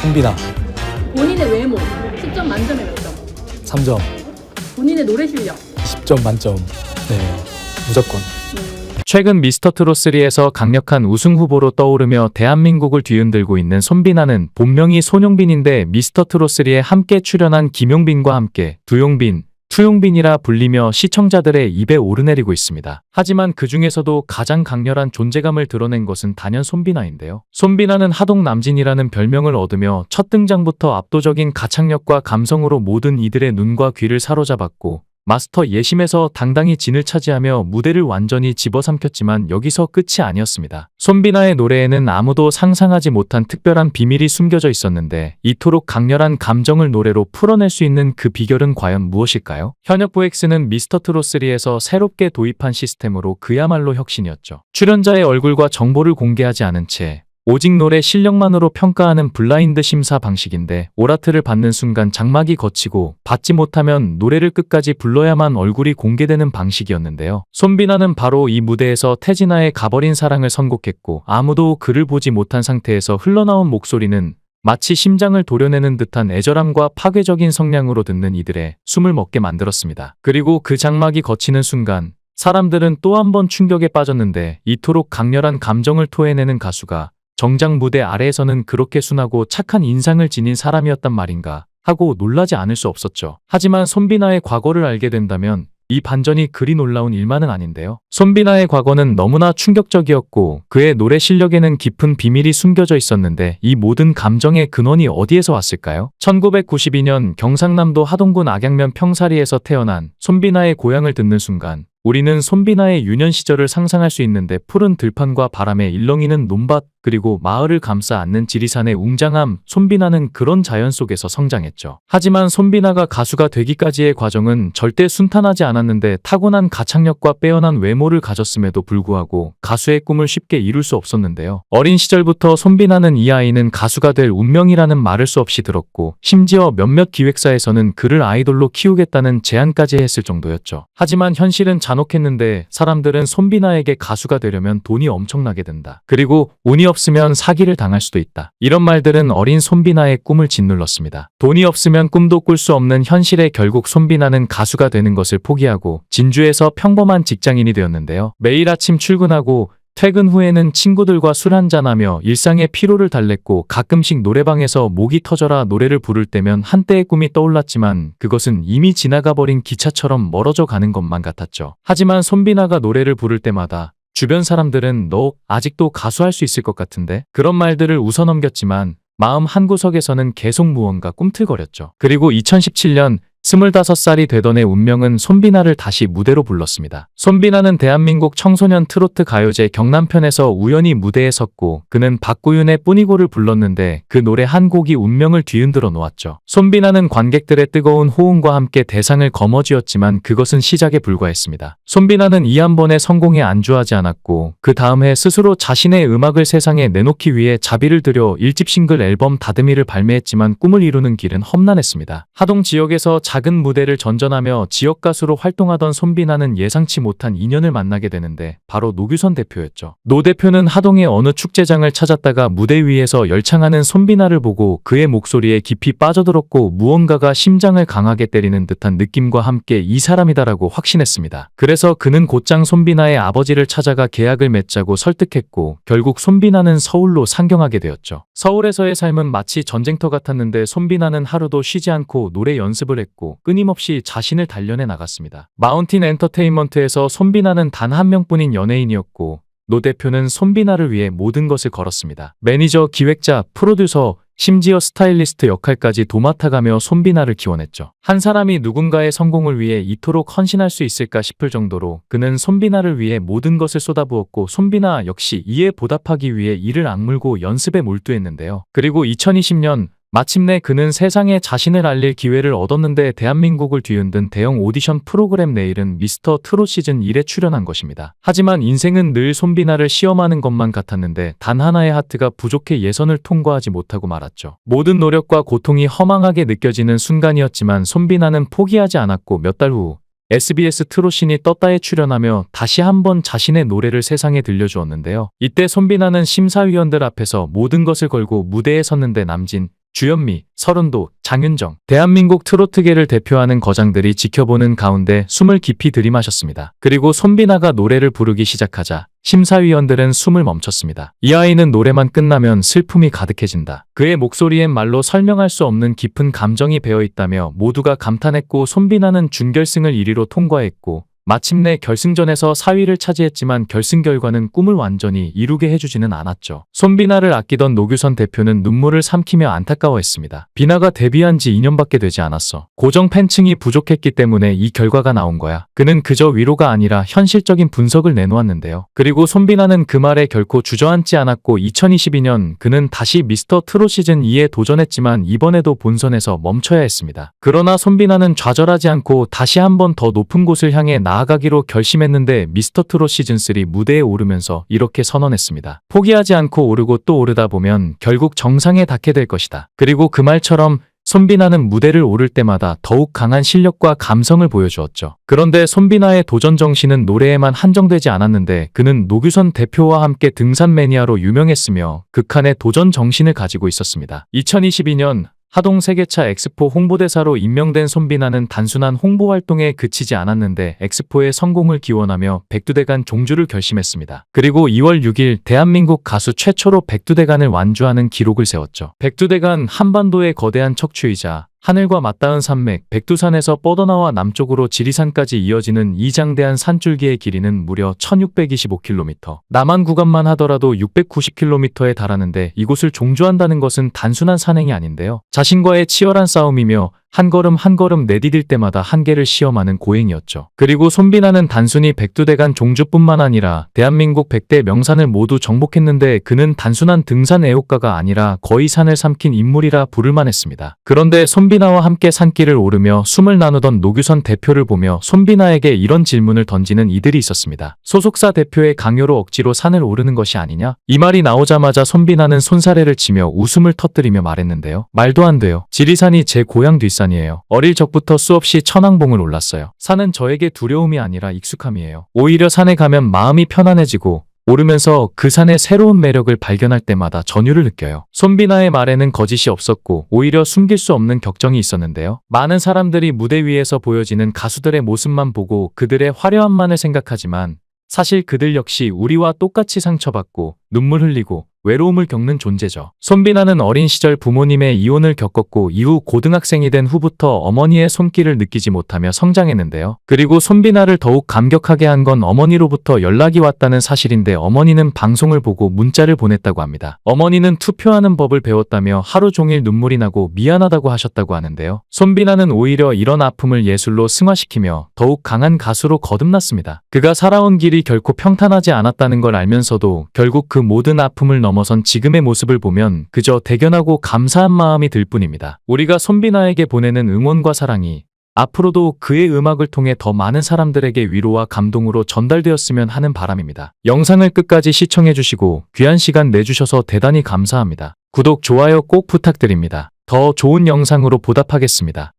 손비나. 본인의 외모 10점 만점에 몇 점? 3점. 본인의 노래 실력 10점 만점. 네, 무조건. 최근 미스터트롯3에서 강력한 우승 후보로 떠오르며 대한민국을 뒤흔들고 있는 손비나는 본명이 손용빈인데 미스터트롯3에 함께 출연한 김용빈과 함께 두용빈, 투용빈이라 불리며 시청자들의 입에 오르내리고 있습니다. 하지만 그 중에서도 가장 강렬한 존재감을 드러낸 것은 단연 손비나인데요. 손비나는 하동 남진이라는 별명을 얻으며 첫 등장부터 압도적인 가창력과 감성으로 모든 이들의 눈과 귀를 사로잡았고 마스터 예심에서 당당히 진을 차지하며 무대를 완전히 집어삼켰지만 여기서 끝이 아니었습니다. 손비나의 노래에는 아무도 상상하지 못한 특별한 비밀이 숨겨져 있었는데 이토록 강렬한 감정을 노래로 풀어낼 수 있는 그 비결은 과연 무엇일까요? 현역부 X는 미스터트롯3에서 새롭게 도입한 시스템으로 그야말로 혁신이었죠. 출연자의 얼굴과 정보를 공개하지 않은 채 오직 노래 실력만으로 평가하는 블라인드 심사 방식인데 오라트를 받는 순간 장막이 걷히고 받지 못하면 노래를 끝까지 불러야만 얼굴이 공개되는 방식이었는데요. 손비나는 바로 이 무대에서 태진아의 가버린 사랑을 선곡했고 아무도 그를 보지 못한 상태에서 흘러나온 목소리는 마치 심장을 도려내는 듯한 애절함과 파괴적인 성량으로 듣는 이들의 숨을 멎게 만들었습니다. 그리고 그 장막이 걷히는 순간 사람들은 또 한 번 충격에 빠졌는데 이토록 강렬한 감정을 토해내는 가수가 정작 무대 아래에서는 그렇게 순하고 착한 인상을 지닌 사람이었단 말인가 하고 놀라지 않을 수 없었죠. 하지만 손비나의 과거를 알게 된다면 이 반전이 그리 놀라운 일만은 아닌데요. 손비나의 과거는 너무나 충격적이었고 그의 노래 실력에는 깊은 비밀이 숨겨져 있었는데 이 모든 감정의 근원이 어디에서 왔을까요? 1992년 경상남도 하동군 악양면 평사리에서 태어난 손비나의 고향을 듣는 순간 우리는 손비나의 유년 시절을 상상할 수 있는데 푸른 들판과 바람에 일렁이는 논밭 그리고 마을을 감싸 안는 지리산의 웅장함, 손비나는 그런 자연 속에서 성장했죠. 하지만 손비나가 가수가 되기까지의 과정은 절대 순탄하지 않았는데 타고난 가창력과 빼어난 외모를 가졌음에도 불구하고 가수의 꿈을 쉽게 이룰 수 없었는데요. 어린 시절부터 손비나는 이 아이는 가수가 될 운명이라는 말을 수없이 들었고 심지어 몇몇 기획사에서는 그를 아이돌로 키우겠다는 제안까지 했을 정도였죠. 하지만 현실은 잔혹했는데 사람들은 손비나에게 가수가 되려면 돈이 엄청나게 든다. 그리고 운이 없으면 사기를 당할 수도 있다. 이런 말들은 어린 손비나의 꿈을 짓눌렀습니다. 돈이 없으면 꿈도 꿀 수 없는 현실에 결국 손비나는 가수가 되는 것을 포기하고 진주에서 평범한 직장인이 되었는데요. 매일 아침 출근하고 퇴근 후에는 친구들과 술 한잔하며 일상의 피로를 달랬고 가끔씩 노래방에서 목이 터져라 노래를 부를 때면 한때의 꿈이 떠올랐지만 그것은 이미 지나가버린 기차처럼 멀어져 가는 것만 같았죠. 하지만 손비나가 노래를 부를 때마다 주변 사람들은 너 아직도 가수할 수 있을 것 같은데? 그런 말들을 웃어넘겼지만 마음 한구석에서는 계속 무언가 꿈틀거렸죠. 그리고 2017년 25살이 되던 해 운명은 손비나를 다시 무대로 불렀습니다. 손비나는 대한민국 청소년 트로트 가요제 경남편에서 우연히 무대에 섰고 그는 박구윤의 뿐이고를 불렀는데 그 노래 한 곡이 운명을 뒤흔들어 놓았죠. 손비나는 관객들의 뜨거운 호응과 함께 대상을 거머쥐었지만 그것은 시작에 불과했습니다. 손비나는 이 한 번의 성공에 안주하지 않았고 그 다음 해 스스로 자신의 음악을 세상에 내놓기 위해 자비를 들여 1집 싱글 앨범 다듬이를 발매했지만 꿈을 이루는 길은 험난했습니다. 하동 지역에서 작은 무대를 전전하며 지역 가수로 활동하던 손비나는 예상치 못한 인연을 만나게 되는데 바로 노규선 대표였죠. 노 대표는 하동의 어느 축제장을 찾았다가 무대 위에서 열창하는 손비나를 보고 그의 목소리에 깊이 빠져들었고 무언가가 심장을 강하게 때리는 듯한 느낌과 함께 이 사람이다라고 확신했습니다. 그래서 그는 곧장 손비나의 아버지를 찾아가 계약을 맺자고 설득했고 결국 손비나는 서울로 상경하게 되었죠. 서울에서의 삶은 마치 전쟁터 같았는데 손비나는 하루도 쉬지 않고 노래 연습을 했고 끊임없이 자신을 단련해 나갔습니다. 마운틴 엔터테인먼트에서 손비나는 단 한 명뿐인 연예인이었고 노 대표는 손비나를 위해 모든 것을 걸었습니다. 매니저, 기획자, 프로듀서, 심지어 스타일리스트 역할까지 도맡아가며 손비나를 기원했죠. 한 사람이 누군가의 성공을 위해 이토록 헌신할 수 있을까 싶을 정도로 그는 손비나를 위해 모든 것을 쏟아부었고 손비나 역시 이에 보답하기 위해 이를 악물고 연습에 몰두했는데요. 그리고 2020년 마침내 그는 세상에 자신을 알릴 기회를 얻었는데 대한민국을 뒤흔든 대형 오디션 프로그램 내일은 미스터 트롯 시즌 1에 출연한 것입니다. 하지만 인생은 늘 손비나를 시험하는 것만 같았는데 단 하나의 하트가 부족해 예선을 통과하지 못하고 말았죠. 모든 노력과 고통이 허망하게 느껴지는 순간이었지만 손비나는 포기하지 않았고 몇 달 후 SBS 트롯신이 떴다에 출연하며 다시 한번 자신의 노래를 세상에 들려주었는데요. 이때 손비나는 심사위원들 앞에서 모든 것을 걸고 무대에 섰는데 남진, 주현미, 서른도, 장윤정, 대한민국 트로트계를 대표하는 거장들이 지켜보는 가운데 숨을 깊이 들이마셨습니다. 그리고 손비나가 노래를 부르기 시작하자 심사위원들은 숨을 멈췄습니다. 이 아이는 노래만 끝나면 슬픔이 가득해진다. 그의 목소리엔 말로 설명할 수 없는 깊은 감정이 배어있다며 모두가 감탄했고, 손비나는 준결승을 1위로 통과했고 마침내 결승전에서 4위를 차지했지만 결승 결과는 꿈을 완전히 이루게 해주지는 않았죠. 손비나를 아끼던 노규선 대표는 눈물을 삼키며 안타까워했습니다. 비나가 데뷔한 지 2년밖에 되지 않았어. 고정 팬층이 부족했기 때문에 이 결과가 나온 거야. 그는 그저 위로가 아니라 현실적인 분석을 내놓았는데요. 그리고 손비나는 그 말에 결코 주저앉지 않았고 2022년 그는 다시 미스터 트롯 시즌 2에 도전했지만 이번에도 본선에서 멈춰야 했습니다. 그러나 손비나는 좌절하지 않고 다시 한 번 더 높은 곳을 향해 나아가기로 결심했는데 미스터 트롯 시즌3 무대에 오르면서 이렇게 선언했습니다. 포기하지 않고 오르고 또 오르다 보면 결국 정상에 닿게 될 것이다. 그리고 그 말처럼 손비나는 무대를 오를 때마다 더욱 강한 실력과 감성을 보여주었죠. 그런데 손비나의 도전 정신은 노래에만 한정되지 않았는데 그는 노규선 대표와 함께 등산 매니아로 유명했으며 극한의 도전 정신을 가지고 있었습니다. 2022년 하동 세계차 엑스포 홍보대사로 임명된 손비나는 단순한 홍보 활동에 그치지 않았는데 엑스포의 성공을 기원하며 백두대간 종주를 결심했습니다. 그리고 2월 6일 대한민국 가수 최초로 백두대간을 완주하는 기록을 세웠죠. 백두대간 한반도의 거대한 척추이자 하늘과 맞닿은 산맥 백두산에서 뻗어나와 남쪽으로 지리산까지 이어지는 이 장대한 산줄기의 길이는 무려 1625km. 남한 구간만 하더라도 690km에 달하는데 이곳을 종주한다는 것은 단순한 산행이 아닌데요. 자신과의 치열한 싸움이며 한 걸음 한 걸음 내디딜 때마다 한계를 시험하는 고행이었죠. 그리고 손비나는 단순히 백두대간 종주뿐만 아니라 대한민국 100대 명산을 모두 정복했는데 그는 단순한 등산 애호가가 아니라 거의 산을 삼킨 인물이라 부를만 했습니다. 그런데 손비나와 함께 산길을 오르며 숨을 나누던 노규선 대표를 보며 손비나에게 이런 질문을 던지는 이들이 있었습니다. 소속사 대표의 강요로 억지로 산을 오르는 것이 아니냐? 이 말이 나오자마자 손비나는 손사래를 치며 웃음을 터뜨리며 말했는데요. 말도 안 돼요. 지리산이 제 고향 뒷산 이에요. 어릴 적부터 수없이 천왕봉을 올랐어요. 산은 저에게 두려움이 아니라 익숙함이에요. 오히려 산에 가면 마음이 편안해지고 오르면서 그 산의 새로운 매력을 발견할 때마다 전율을 느껴요. 손비나의 말에는 거짓이 없었고 오히려 숨길 수 없는 격정이 있었는데요. 많은 사람들이 무대 위에서 보여지는 가수들의 모습만 보고 그들의 화려함만을 생각하지만 사실 그들 역시 우리와 똑같이 상처받고 눈물 흘리고 외로움을 겪는 존재죠. 손비나는 어린 시절 부모님의 이혼을 겪었고 이후 고등학생이 된 후부터 어머니의 손길을 느끼지 못하며 성장했는데요. 그리고 손비나를 더욱 감격하게 한 건 어머니로부터 연락이 왔다는 사실인데 어머니는 방송을 보고 문자를 보냈다고 합니다. 어머니는 투표하는 법을 배웠다며 하루 종일 눈물이 나고 미안하다고 하셨다고 하는데요. 손비나는 오히려 이런 아픔을 예술로 승화시키며 더욱 강한 가수로 거듭났습니다. 그가 살아온 길이 결코 평탄하지 않았다는 걸 알면서도 결국 그 모든 아픔을 넘어선 지금의 모습을 보면 그저 대견하고 감사한 마음이 들 뿐입니다. 우리가 손비나에게 보내는 응원과 사랑이 앞으로도 그의 음악을 통해 더 많은 사람들에게 위로와 감동으로 전달되었으면 하는 바람입니다. 영상을 끝까지 시청해주시고 귀한 시간 내주셔서 대단히 감사합니다. 구독, 좋아요 꼭 부탁드립니다. 더 좋은 영상으로 보답하겠습니다.